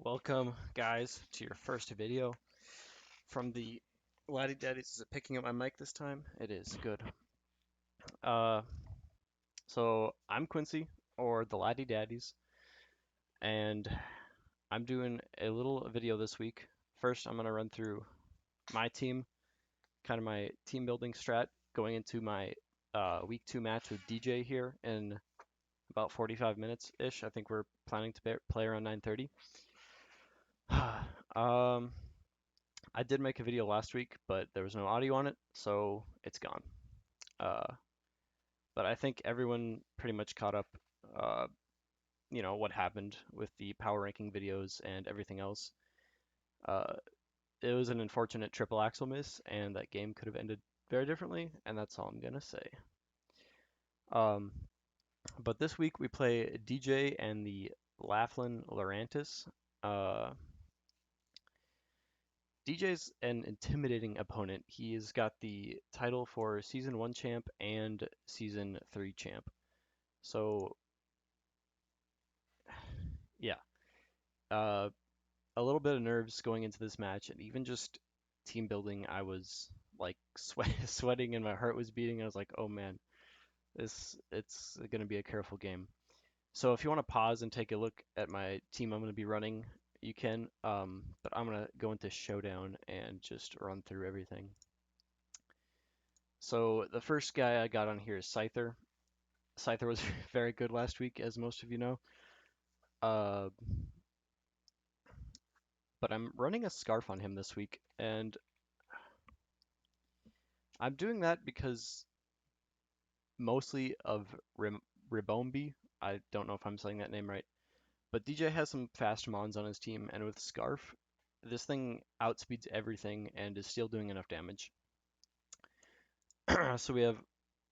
Welcome, guys, to your first video from the Laddie Daddies. Is it picking up my mic this time? It is. Good. Uh, so I'm Quincy, or the Laddie Daddies, and I'm doing a little video this week. First, I'm gonna run through my team, kind of my team building strat, going into my week 2 match with DJ here in about 45 minutes ish. I think we're planning to play around 9:30. Um, I did make a video last week, but there was no audio on it, so it's gone. Uh, but I think everyone pretty much caught up, uh, what happened with the power ranking videos and everything else. Uh, it was an unfortunate triple axle miss, and that game could have ended very differently, and that's all I'm gonna say. Um, but this week we play DJ and the Laughlin Lurantis. DJ's an intimidating opponent. He's got the title for Season 1 champ and Season 3 champ. So, yeah, uh, a little bit of nerves going into this match, and even just team building, I was like sweating and my heart was beating. I was like, oh man, it's going to be a careful game. So if you want to pause and take a look at my team I'm going to be running, you can. But I'm going to go into Showdown and just run through everything. So the first guy I got on here is Scyther. Scyther was very good last week, as most of you know. Uh, but I'm running a Scarf on him this week, and I'm doing that because mostly of Ribombi. I don't know if I'm saying that name right, but DJ has some fast Mons on his team, and with Scarf, this thing outspeeds everything and is still doing enough damage. So we have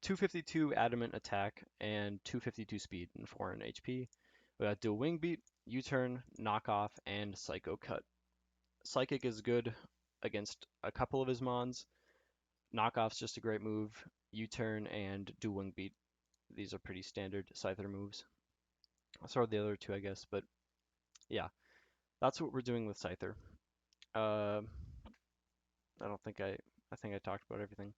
252 adamant attack and 252 speed and 400 HP. We got dual wing beat, U-turn, knockoff, and psycho cut. Psychic is good against a couple of his mons. Knockoff's just a great move. U-turn and dual wing beat. These are pretty standard Scyther moves. So are the other two, I guess, but yeah, that's what we're doing with Scyther. Uh, I don't think I think I talked about everything.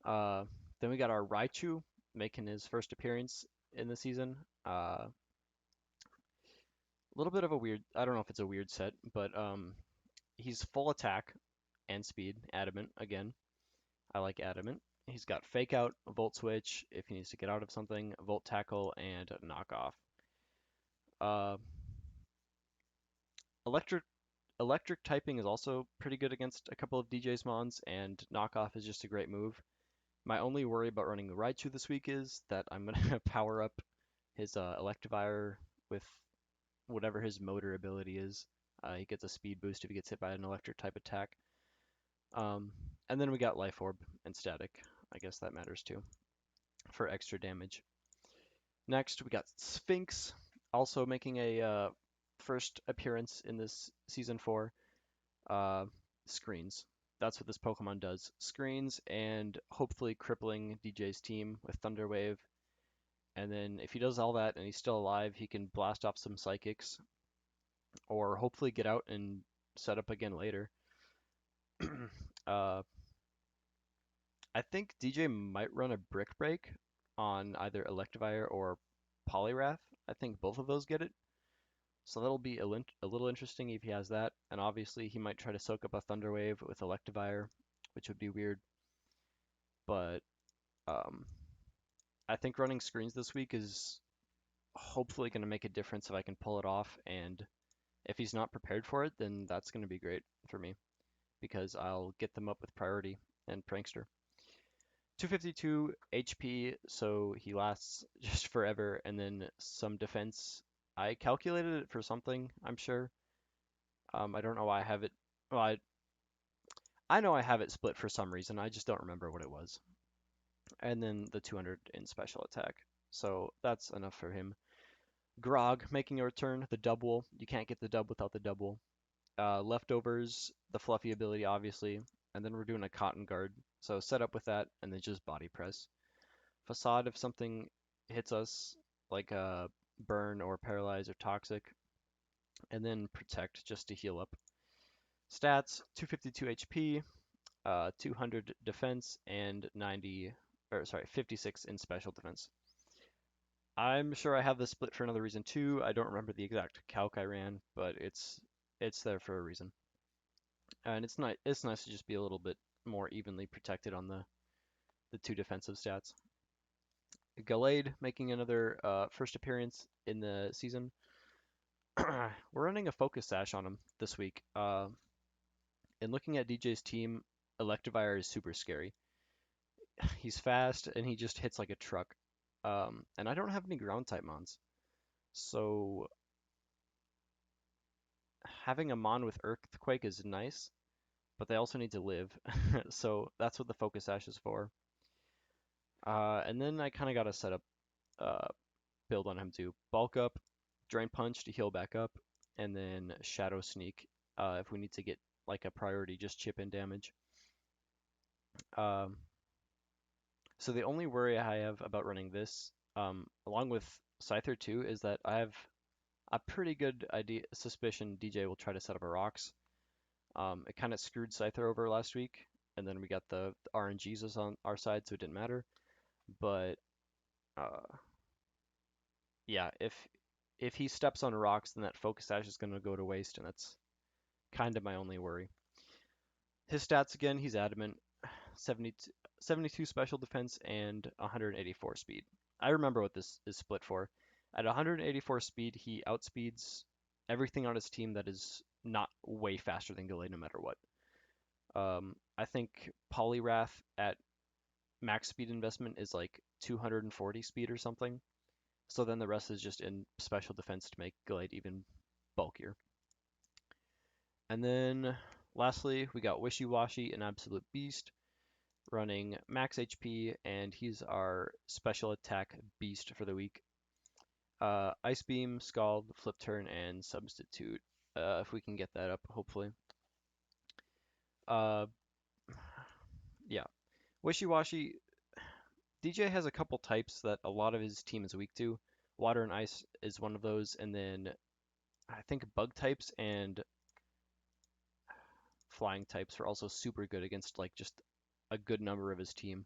Uh, then we got our Raichu making his first appearance in the season. A little bit of a weird, I don't know if it's a weird set, but he's full attack and speed, adamant again. I like adamant. He's got fake out, volt switch if he needs to get out of something, volt tackle, and knockoff. Uh, electric electric typing is also pretty good against a couple of DJ's mons, and knockoff is just a great move. My only worry about running the Raichu this week is that I'm gonna power up his Electivire with whatever his motor ability is. He gets a speed boost if he gets hit by an electric type attack. Um, and then we got Life Orb and Static. I guess that matters too for extra damage. Next, we got Sphinx, also making a first appearance in this season 4. Uh, Screens. That's what this Pokemon does. Screens and hopefully crippling DJ's team with Thunder Wave. And then if he does all that and he's still alive, he can blast off some Psychics or hopefully get out and set up again later. uh, I think DJ might run a Brick Break on either Electivire or Poliwrath. I think both of those get it. So that'll be a little interesting if he has that. And obviously he might try to soak up a Thunder Wave with Electivire, which would be weird. But um, I think running screens this week is hopefully going to make a difference if I can pull it off. And if he's not prepared for it, then that's going to be great for me because I'll get them up with priority and prankster. 252 HP, so he lasts just forever, and then some defense. I calculated it for something, I'm sure. I don't know why I have it. Well, I know I have it split for some reason. I just don't remember what it was. And then the 200 in special attack. So that's enough for him. Grog making a return, the double. You can't get the dub without the double. Leftovers, the fluffy ability, obviously. And then we're doing a cotton guard. So set up with that, and then just body press. Facade, if something hits us, like burn or paralyze or toxic, and then Protect just to heal up. Stats: 252 HP, 200 defense, and 56 in special defense. I'm sure I have this split for another reason too. I don't remember the exact calc I ran, but it's there for a reason. And it's nice to just be a little bit more evenly protected on the two defensive stats. Gallade making another first appearance in the season. We're running a focus sash on him this week. And looking at DJ's team, Electivire is super scary. He's fast and he just hits like a truck. And I don't have any ground type mons. So having a mon with Earthquake is nice, but they also need to live. So that's what the focus sash is for. And then I kind of got to set up uh, build on him too. Bulk up, Drain Punch to heal back up, and then Shadow Sneak if we need to get like a priority just chip in damage. Um, so the only worry I have about running this, along with Scyther too, is that I have a pretty good suspicion DJ will try to set up a Rocks. It kind of screwed Scyther over last week, and then we got the RNGs was on our side, so it didn't matter. But uh, yeah, if he steps on rocks, then that focus sash is going to go to waste, and that's kind of my only worry. His stats again, he's adamant, 72 special defense and 184 speed. I remember what this is split for. At 184 speed, he outspeeds everything on his team that is not way faster than Gallade no matter what. I think Poliwrath at max speed investment is like 240 speed or something. So then the rest is just in special defense to make Gallade even bulkier. And then lastly, we got Wishy Washy, an absolute beast, running max HP, and he's our special attack beast for the week. Ice Beam, Scald, Flip Turn, and Substitute. If we can get that up, hopefully. Uh, yeah. Wishy Washy, DJ has a couple types that a lot of his team is weak to. Water and Ice is one of those, and then I think Bug types and Flying types are also super good against like just a good number of his team.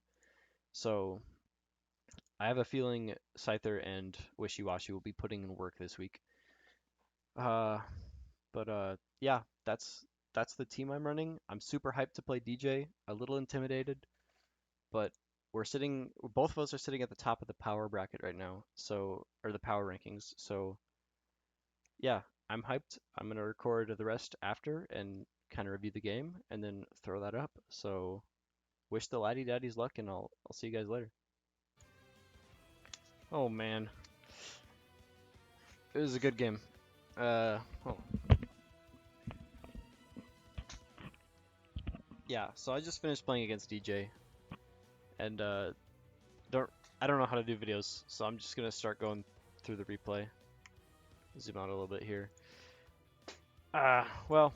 So I have a feeling Scyther and Wishy Washy will be putting in work this week. Uh, but yeah, that's the team I'm running. I'm super hyped to play DJ. A little intimidated, but both of us are sitting at the top of the power bracket right now. So, or the power rankings. So yeah, I'm hyped. I'm gonna record the rest after and kind of review the game and then throw that up. So wish the laddie daddies luck, and I'll see you guys later. Oh man, it was a good game. Oh yeah. So I just finished playing against DJ, and don't I don't know how to do videos, so I'm just gonna start going through the replay. Zoom out a little bit here. Well,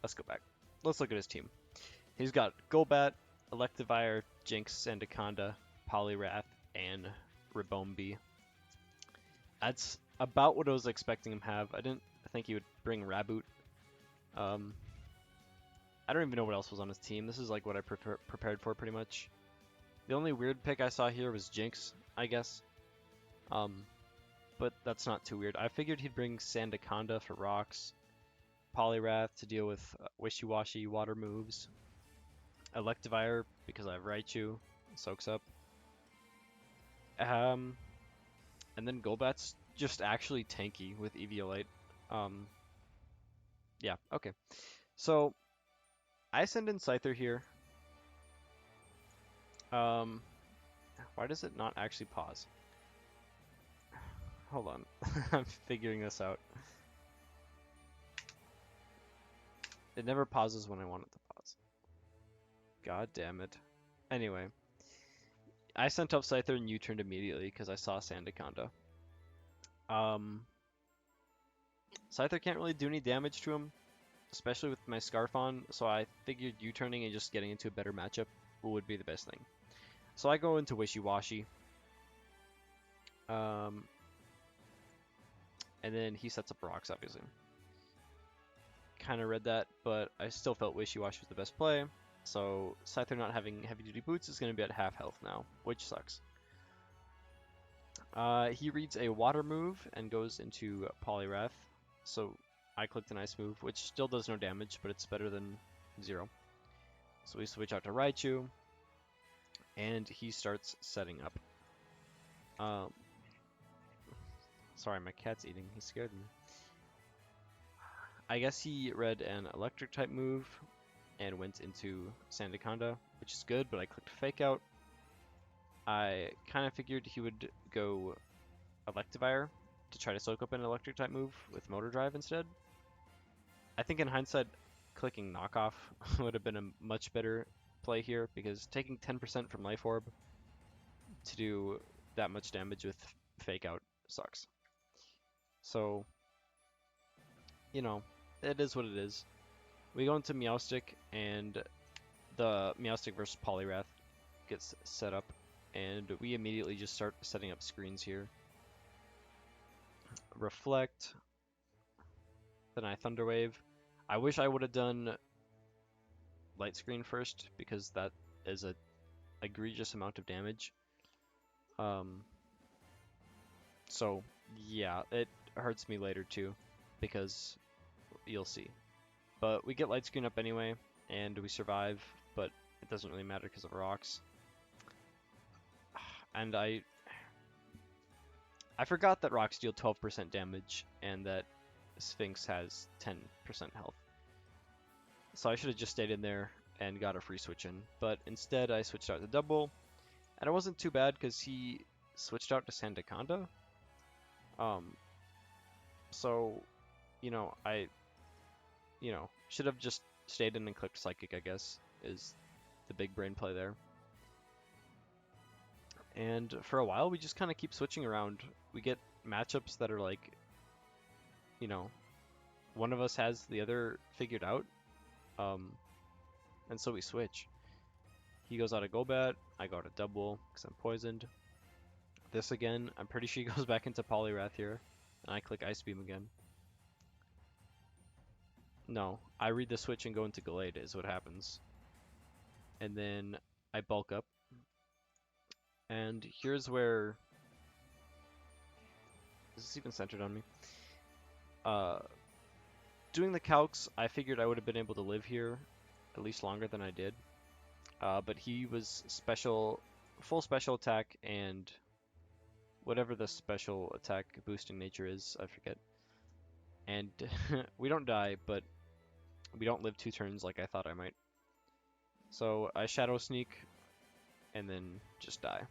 let's go back. Let's look at his team. He's got Golbat, Electivire, Jinx, Sandaconda, Poliwrath, and Ribombee. That's about what I was expecting him to have. I didn't think he would bring Raboot. I don't even know what else was on his team. This is like what I prepared for pretty much. The only weird pick I saw here was Jinx, I guess. But that's not too weird. I figured he'd bring Sandaconda for rocks, Poliwrath to deal with wishy-washy water moves, Electivire because I have Raichu, soaks up. And then Golbat's just actually tanky with Eviolite. Yeah, okay. So I send in Scyther here. Why does it not actually pause? Hold on, I'm figuring this out. It never pauses when I want it to pause. God damn it. Anyway, I sent up Scyther and U-turned immediately because I saw Sandaconda. Scyther can't really do any damage to him, especially with my Scarf on, so I figured U-turning and just getting into a better matchup would be the best thing. So I go into Wishy Washy. And then he sets up rocks, obviously. kind of read that, but I still felt Wishy-Washy was the best play. So Scyther not having heavy-duty boots is going to be at half health now, which sucks. He reads a water move and goes into Poliwrath. So I clicked an ice move, which still does no damage, but it's better than 0. So we switch out to Raichu, and he starts setting up. Sorry, my cat's eating. He scared me. I guess he read an electric type move and went into Sandaconda, which is good, but I clicked Fake Out. I kind of figured he would go Electivire to try to soak up an electric type move with Motor Drive instead. I think in hindsight, clicking Knockoff would have been a much better play here, because taking 10% from Life Orb to do that much damage with Fake Out sucks. So, you know, it is what it is. We go into Meowstic, and the Meowstic versus Poliwrath gets set up, and we immediately just start setting up screens here. Reflect, then I Thunder Wave. I wish I would have done Light Screen first, because that is a egregious amount of damage. So yeah, it hurts me later too, because you'll see. But we get Light Screen up anyway, and we survive, but it doesn't really matter because of rocks. And I forgot that rocks deal 12% damage, and that Sphinx has 10% health. So I should have just stayed in there and got a free switch in. But instead I switched out to Double, and it wasn't too bad because he switched out to Sandaconda. So, I should have just stayed in and clicked Psychic, I guess, is the big brain play there. And for a while, we just kind of keep switching around. We get matchups that are like, one of us has the other figured out. And so we switch. He goes out of Golbat, I go out of Double because I'm poisoned. This again, I'm pretty sure he goes back into Poliwrath here, and I click Ice Beam again. No, I read the switch and go into Gallade is what happens. And then I bulk up. And here's where... Is this even centered on me? Doing the calcs, I figured I would have been able to live here at least longer than I did. But he was full special attack, and whatever the special attack boosting nature is, I forget. And we don't die, but we don't live 2 turns like I thought I might. So I Shadow Sneak, and then just die.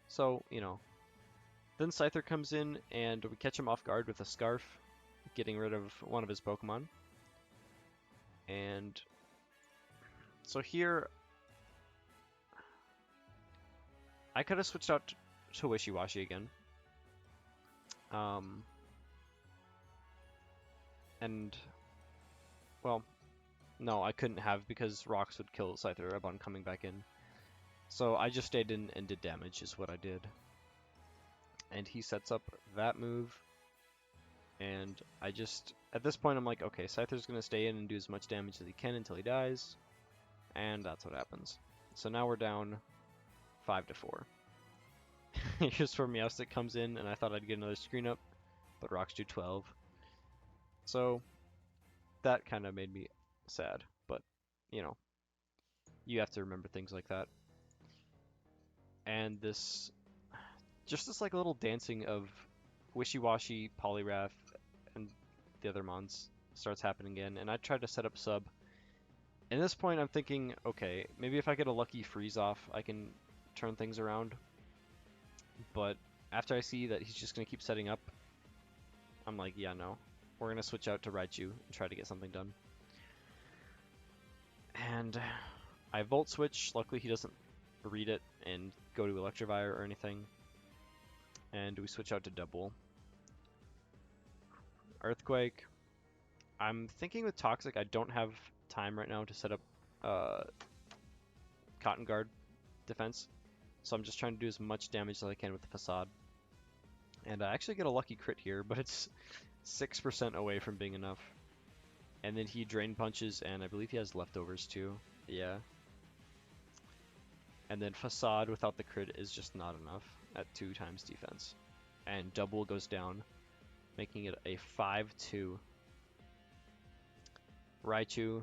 So, Then Scyther comes in, and we catch him off guard with a Scarf, getting rid of one of his Pokemon. And so here, I could have switched out to Wishy-Washy again. Well, no, I couldn't have, because Rocks would kill Scyther upon coming back in. So I just stayed in and did damage, is what I did. And he sets up that move. And I just, at this point, I'm like, okay, Scyther's going to stay in and do as much damage as he can until he dies. And that's what happens. So now we're down 5-4. Here's where Meowstic comes in, and I thought I'd get another screen up, but Rocks do 12. So that kind of made me sad, but, you have to remember things like that. And this like little dancing of Wishy-Washy, Poliwrath, and the other mons starts happening again, and I tried to set up sub. And at this point I'm thinking, okay, maybe if I get a lucky freeze off, I can turn things around. But after I see that he's just going to keep setting up, I'm like, yeah, no. We're going to switch out to Raichu and try to get something done. And I Volt Switch. Luckily he doesn't read it and go to Electivire or anything. And we switch out to Double. Earthquake. I'm thinking with Toxic, I don't have time right now to set up Cotton Guard defense. So I'm just trying to do as much damage as I can with the Facade. And I actually get a lucky crit here, but it's 6% away from being enough. And then he drain punches, and I believe he has leftovers too. Yeah. And then Facade without the crit is just not enough at 2 times defense. And double goes down, making it a 5-2. Raichu,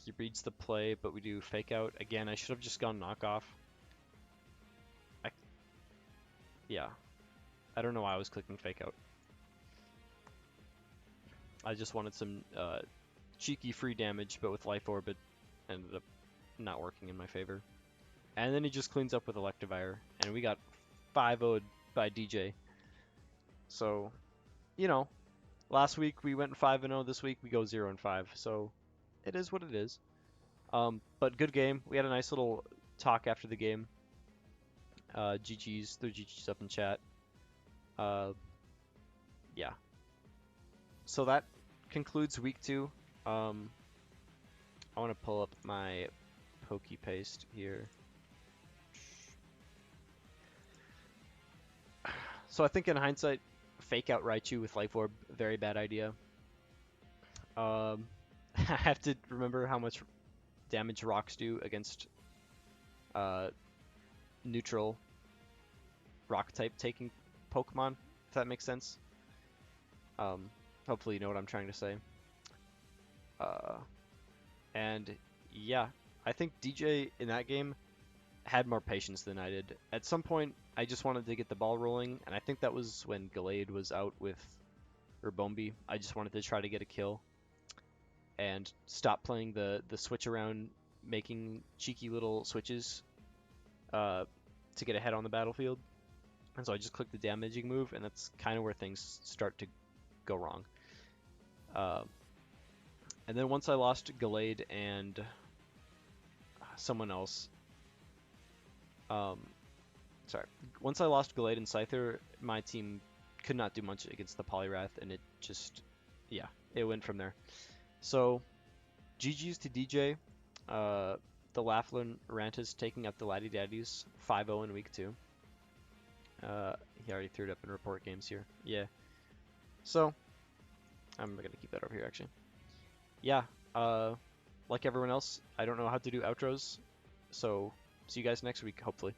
he reads the play, but we do fake out. Again, I should have just gone knockoff. I, yeah, I don't know why I was clicking fake out. I just wanted some cheeky free damage, but with Life Orb it ended up not working in my favor. And then he just cleans up with Electivire, and we got 5-0'd by DJ. So, you know, last week we went 5-0, this week we go 0-5, so it is what it is. But good game. We had a nice little talk after the game. GG's, threw GG's up in chat. Yeah. So that concludes week 2. I want to pull up my Poke Paste here. So I think in hindsight, fake out Raichu with Life Orb, very bad idea. I have to remember how much damage rocks do against neutral rock type taking Pokemon, if that makes sense. Hopefully you know what I'm trying to say. And yeah, I think DJ in that game had more patience than I did. At some point, I just wanted to get the ball rolling, and I think that was when Gallade was out with Urbombi. I just wanted to try to get a kill and stop playing the switch around, making cheeky little switches to get ahead on the battlefield. And so I just clicked the damaging move, and that's kind of where things start to go wrong. And then once I lost Gallade and someone else, once I lost Gallade and Scyther, my team could not do much against the Poliwrath, and it just, yeah, it went from there. So, GG's to DJ. The Laughlin Lurantis taking out the Laddie Daddies 5-0 in week 2. He already threw it up in report games here. Yeah. So, I'm going to keep that over here, actually. Yeah, like everyone else, I don't know how to do outros, so see you guys next week, hopefully.